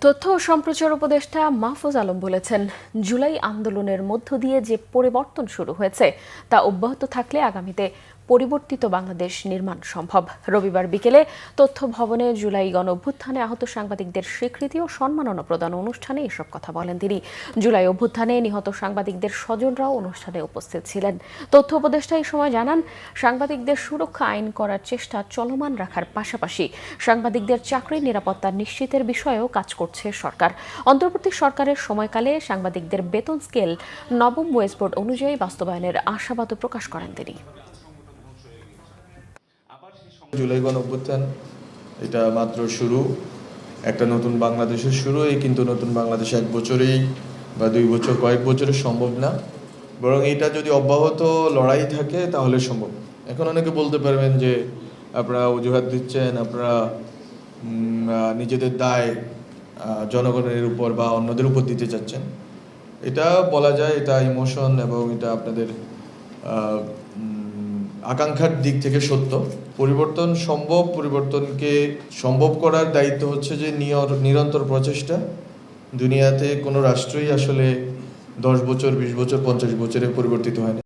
তথ্য ও সম্প্রচার উপদেষ্টা মাহফুজ আলম বলেছেন, জুলাই আন্দোলনের মধ্য দিয়ে যে পরিবর্তন শুরু হয়েছে তা অব্যাহত থাকলে আগামীতে পরিবর্তিত বাংলাদেশ নির্মাণ সম্ভব। রবিবার বিকেলে তথ্য ভবনে জুলাই গণঅভ্যুত্থানে আহত সাংবাদিকদের স্বীকৃতি ও সম্মাননা প্রদান অনুষ্ঠানে এসব কথা বলেন তিনি। জুলাই অভ্যুত্থানে নিহত সাংবাদিকদের স্বজনরাও অনুষ্ঠানে উপস্থিত ছিলেন। তথ্য উপদেষ্টা এই সময় জানান, সাংবাদিকদের সুরক্ষা আইন করার চেষ্টা চলমান রাখার পাশাপাশি সাংবাদিকদের চাকরির নিরাপত্তা নিশ্চিতের বিষয়েও কাজ করছে সরকার। অন্তর্বর্তী সরকারের সময়কালে সাংবাদিকদের বেতন স্কেল নবম ওয়েজ বোর্ড অনুযায়ী বাস্তবায়নের আশাবাদও প্রকাশ করেন তিনি। জুলাই গণঅভ্যুত্থান এটা মাত্র শুরু, একটা নতুন বাংলাদেশের শুরু। এই কিন্তু নতুন বাংলাদেশ এক বছরেই বা 2 বছর, কয়েক বছরে সম্ভব না, বরং এটা যদি অব্যাহত লড়াই থাকে তাহলে সম্ভব। এখন অনেকে বলতে পারবেন যে আপনারা অজুহাত দিচ্ছেন, আপনারা নিজেদের দায় জনগণের উপর বা অন্যদের উপর দিতে চাচ্ছেন। এটা বলা যায়, এটা ইমোশন এবং এটা আপনাদের আকাঙ্ক্ষার দিক থেকে সত্য। পরিবর্তন সম্ভব, পরিবর্তনকে সম্ভব করার দায়িত্ব হচ্ছে যে নিরন্তর প্রচেষ্টা। দুনিয়াতে কোনো রাষ্ট্রই আসলে 10 বছর, 20 বছর, 50 বছরে পরিবর্তিত হয় না।